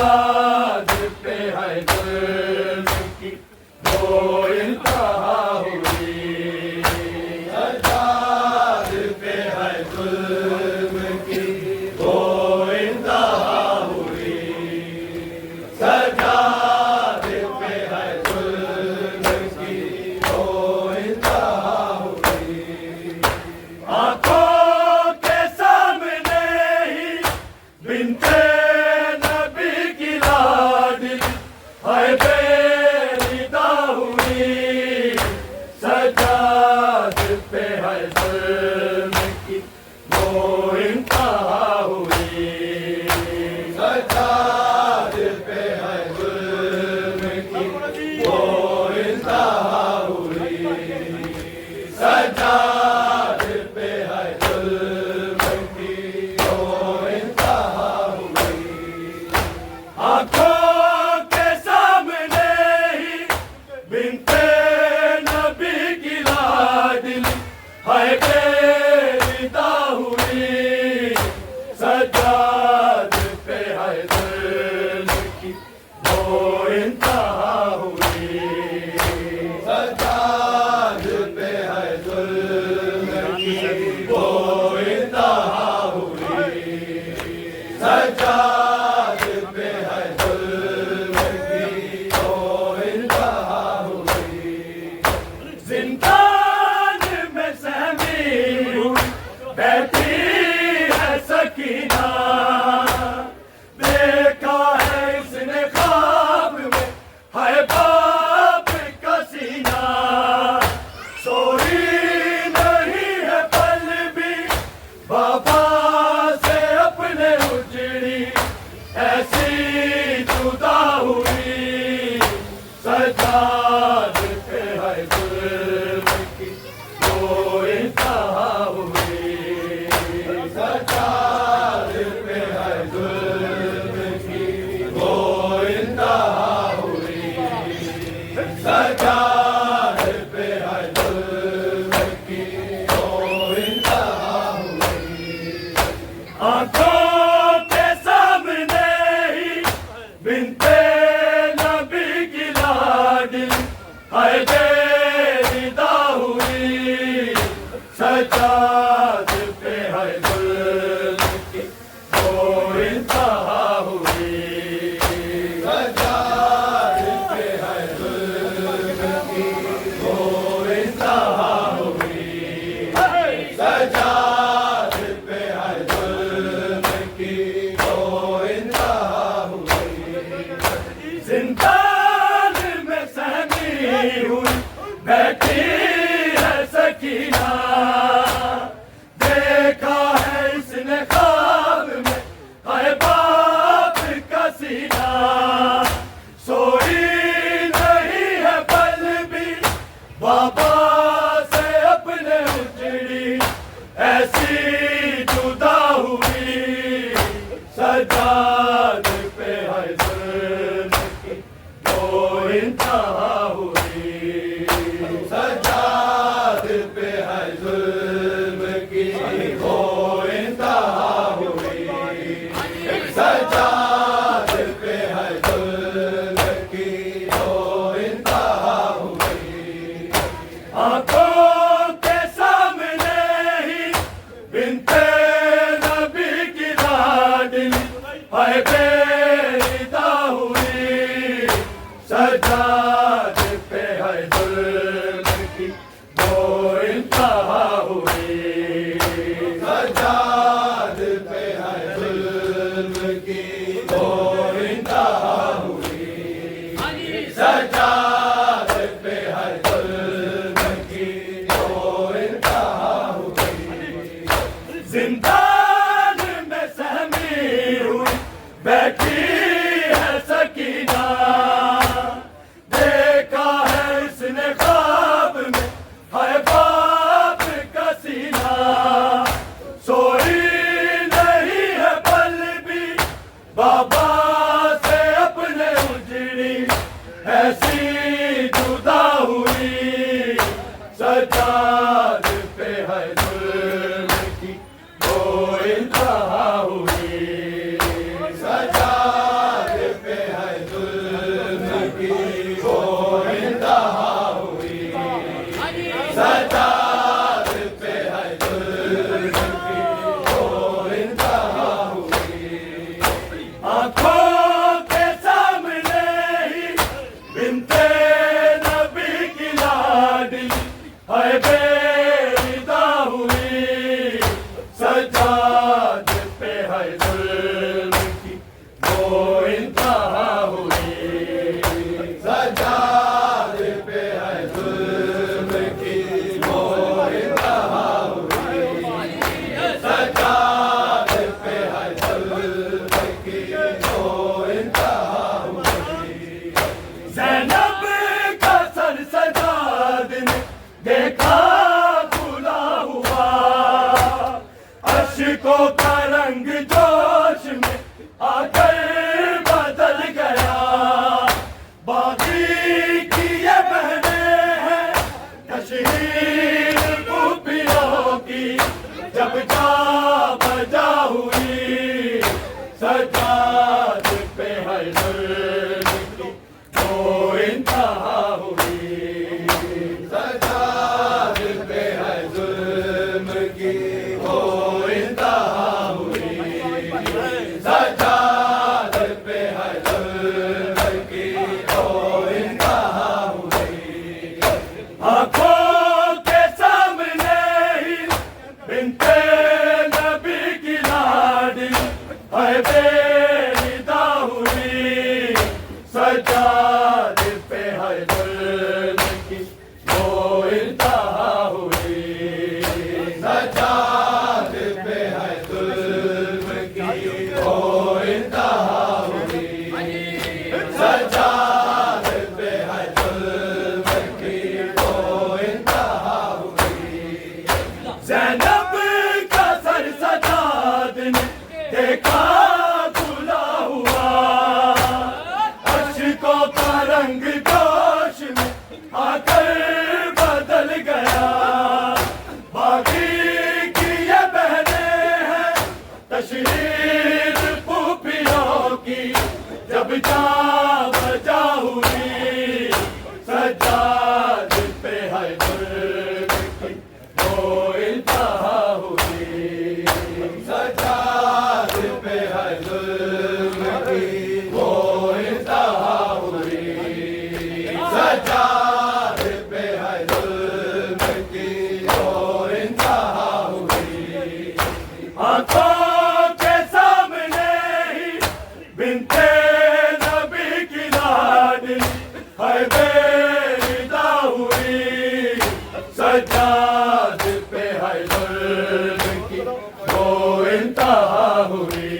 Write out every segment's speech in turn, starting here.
सज्जाद पे है जुल्म की वो इंतहा हुई। सज्जाद पे है जुल्म की वो इंतहा हुई। सज्जाद पे है जुल्म की वो इंतहा हुई। आंखों के सामने ही बिनते नबी की लाडली हाय बेरिदा हुई। सज्जाद पे है जुल्म की वो इंतहा हुई। सज्जाद पे है जुल्म की वो इंतहा हुई। सज्जाद पे है जुल्म की वो इंतहा हुई। आंखों के सामने ही बिनते नबी की लाडली हाय बेरिदा हुई। सज्जाद पे है जुल्म की वो इंतहा हुई। सज्जाद पे है जुल्म की वो इंतहा हुई। सज्जाद पे है जुल्म की वो इंतहा हुई। जिंदान में सहमी हुई बैठी है सकीना। देखा है इसने ख्वाब में हाय बाप का सीना। सोई नहीं है पल भी बाबा से अपने उजड़ी ऐसी जुदा हुई। सज्जाद पे है जुल्म की वो इंतहा हुई। सज्जाद पे है जुल्म की वो इंतहा हुई। सज्जाद पे है जुल्म की वो इंतहा हुई। आंखों के सामने ही बिनते नबी की लाडली हाय बेरिदा हुई। सज्जाद पे है जुल्म की वो इंतहा हुई। सज्जाद पे है जुल्म की वो इंतहा हुई। सज्जाद पे है जुल्म की वो इंतहा हुई। जिंदान में सहमी हुई बैठी है सकीना। देखा है इसने ख्वाब में हाय बाप का सीना। सोई नहीं है पल भी बाबा से अपने उजड़ी ऐसी जुदा हुई। सज्जाद पे है जुल्म की वो इंतहा हुई। सज्जाद पे है जुल्म की वो इंतहा हुई। सज्जाद पे है जुल्म की वो इंतहा हुई। आंखों के सामने ही बिनते नबी की लाडली हाय बेरिदा हुई। सज्जाद पे है जुल्म की वो इंतहा हुई। सज्जाद पे है जुल्म की वो इंतहा हुई। सज्जाद पे है जुल्म की वो इंतहा हुई। जिंदान में सहमी हुई बैठी है सकीना। इंतहा हुई। सजाद पे है जुल्म की वो इंतहा हुई। सजाद पे है जुल्म की वो इंतहा हुई। ज़ैनब का सर सजाद ने देखा खुला हुआ, अश्कों का रंग जोश में आकर बदल गया। बाकी की ये बहनें हैं तशहीर पुपियों की, जब जा बजा हुई। सजाद पे है जुल्म की वो इंतहा हुई। सजाद पे है जुल्म की वो इंतहा हुई। सजाद पे है जुल्म की वो इंतहा हुई। आँखों के सामने ही बिन्ते नबी की लाडी है बेरिदा हुई। सजाद पे है जुल्म की वो इंतहा हुई। सजाद पे है जुल्म की वो इंतहा हुई। सजाद पे है जुल्म की वो इंतहा हुई। ज़ैनब का सर सजाद ने देखा खुला हुआ, अश्कों का रंग जोश में आकर बदल गया। बाकी की ये बहनें हैं तशहीर पुपियों की, जब जा बजा हुई। सजाद पे है जुल्म की वो इंतहा हुई। सजाद पे है जुल्म की वो इंतहा हुई। सजाद पे है जुल्म की वो इंतहा हुई। आँखों के सामने ही बिन्ते नबी की लाडी है बेरिदा हुई। सजाद पे है जुल्म की वो इंतहा हुई।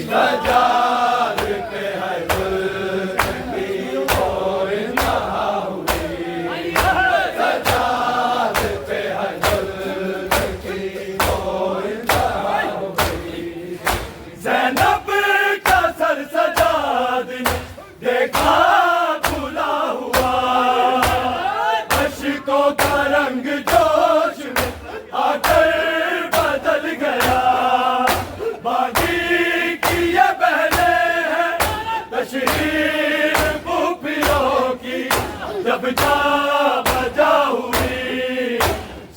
सजाद पे है जुल्म की वो इंतहा हुई। सजाद पे है जुल्म की वो इंतहा हुई। ज़ैनब का सर सजाद ने देखा खुला हुआ, अश्कों का रंग जोश में आकर बदल गया। बाकी की ये बहनें हैं तशहीर पुपियों की, जब जा बजा हुई।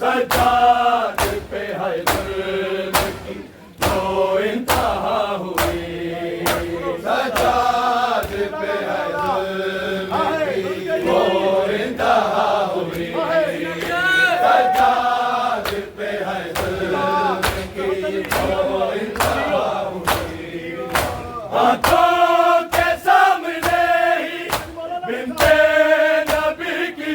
सजाद पे है जुल्म की वो इंतहा हुई। सजाद पे है जुल्म की वो इंतहा हुई। सजाद पे है जुल्म की वो इंतहा हुई। आँखों के सामने ही बिन्ते नबी की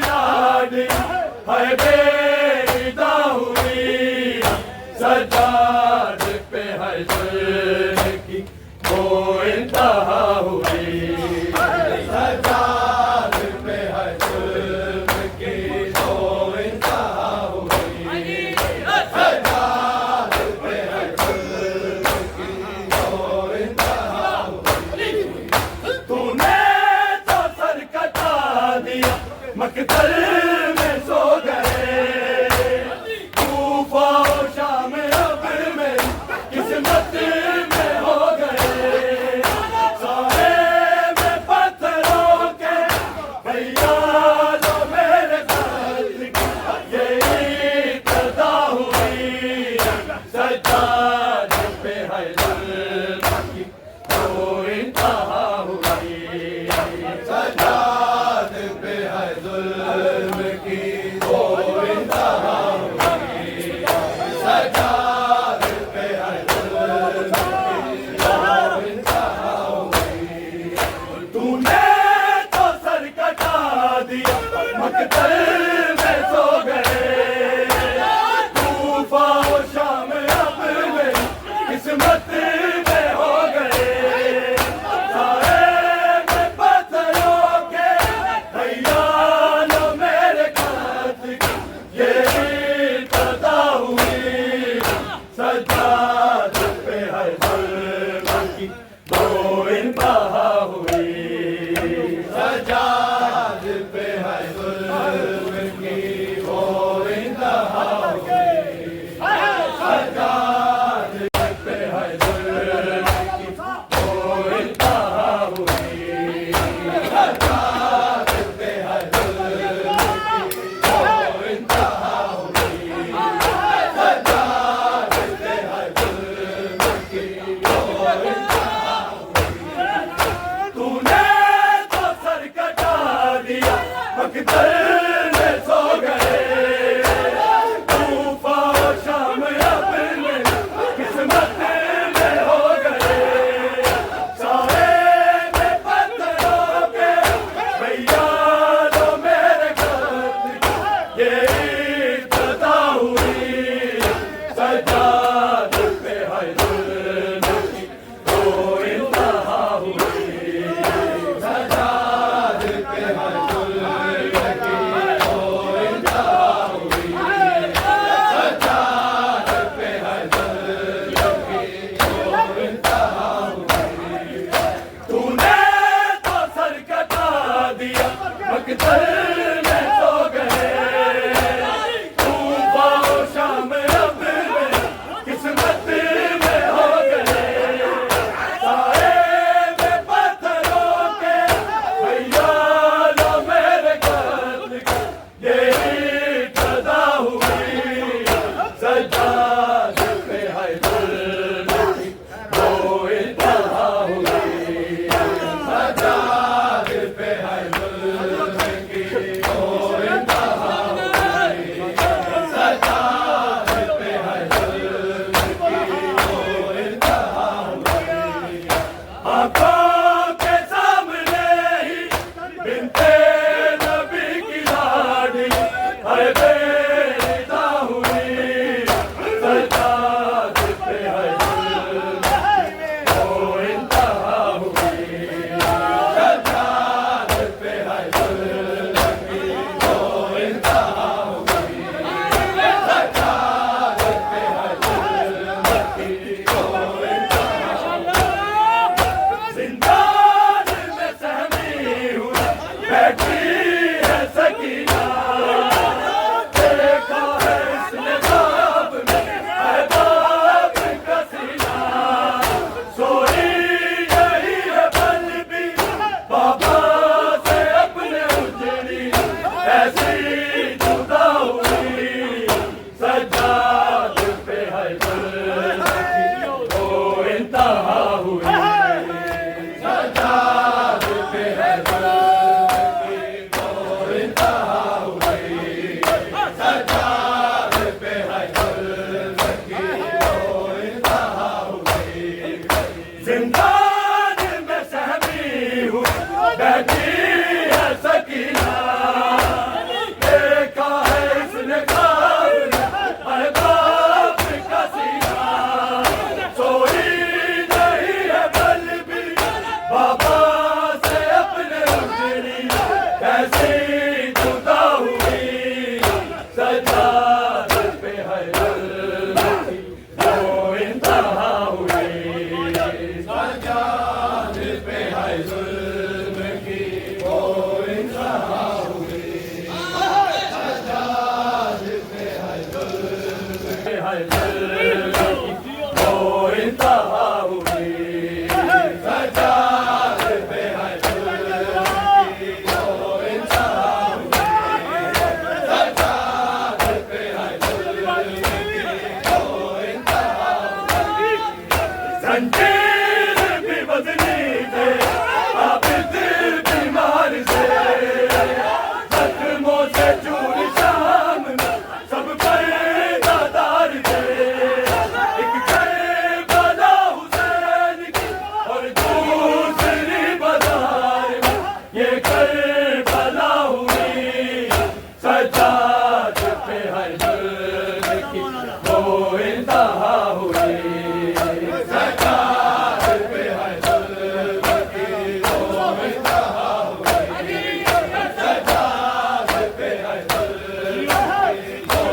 बैठी है सकीना, देखा है इसने ख्वाब में हाय बाप का सीना, सोई नहीं है बल भी बाबा से अपने उजड़ी, कैसी जुदा हुई सजाद पे है जुल्म की वो इंतहा हुई, सजाद पे है जुल्म की वो इंतहा हुई, सजाद पे है जुल्म की वो इंतहा हुई, सजाद पे है जुल्म की वो इंतहा हुई, सजाद पे है जुल्म की वो इंतहा हुई, जंजीर भी बदली थे आबिद बीमार से, जख्मों से चूर शाम में सब पर्दादार थे, एक करबला हुसैन की और दूसरी बाजार में ये करबला हुई, सजाद पे है जुल्म की वो इंतहा हुई, सजाद पे है जुल्म की वो इंतहा हुई, सजाद पे है जुल्म की वो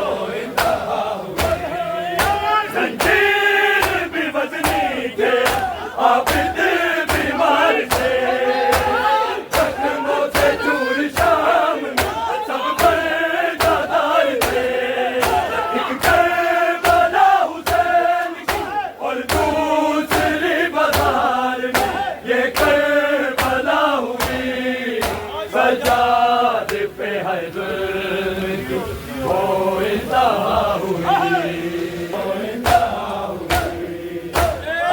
इंतहा हुई, जंजीर भी वज़नी थे आबिद बीमार से, जख्मों से चूर शाम में सब पर्दादार थे, एक करबला हुसैन की और दूसरी बाजार में ये करबला हुई, सजाद पे है जुल्म की वो इंतहा हुई, वो इंतहा हुई,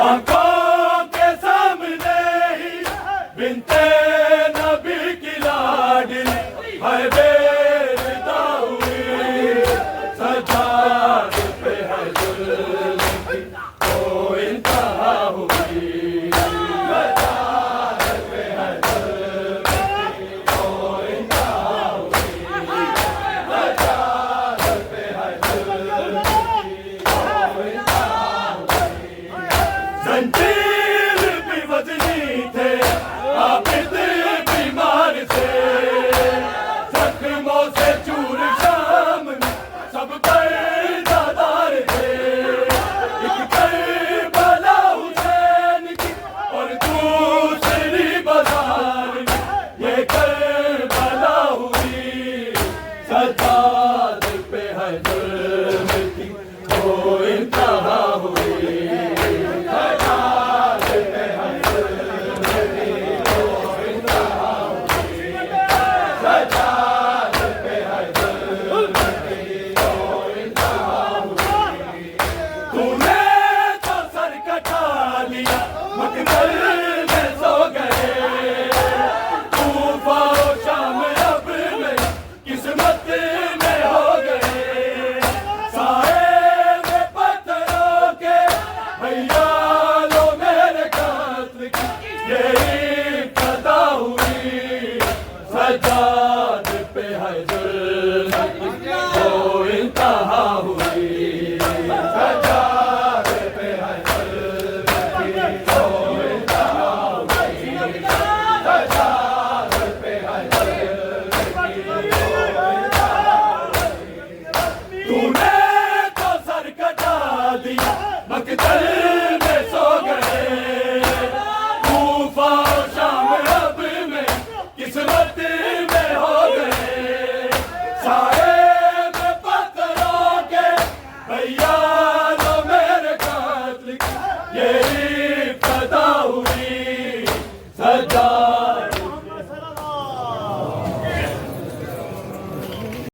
आंखों के सामने ही बिनते नबी की लाडली है बेरिदा हुई, सजाद पे है जुल्म की वो इंतहा हुई, सजाद पे है जुल्म की वो इंतहा हुई, सजाद पे है जुल्म की वो इंतहा हुई, जंजीर भी वज़नी थे आबिद बीमार से, जख्मों से चूर शाम में सब पर्दादार थे, एक करबला हुसैन की और दूसरी बाजार में ये करबला हुई, सजाद पे है जुल्म की वो इंतहा हुई, सजाद पे है जुल्म की वो इंतहा हुई, सजाद पे है जुल्म की वो इंतहा हुई, तूने तो सर कटा लिया मकदर में सो गए, तूफा और शाम अब मेरी किस्मत में हो गए, साए में पत्थरों के भैया लो मेरे कातल की यही कदा हुई, सजाद पे है जुल्म की वो इंतहा हुई, सजाद पे है जुल्म की वो इंतहा हुई, सजाद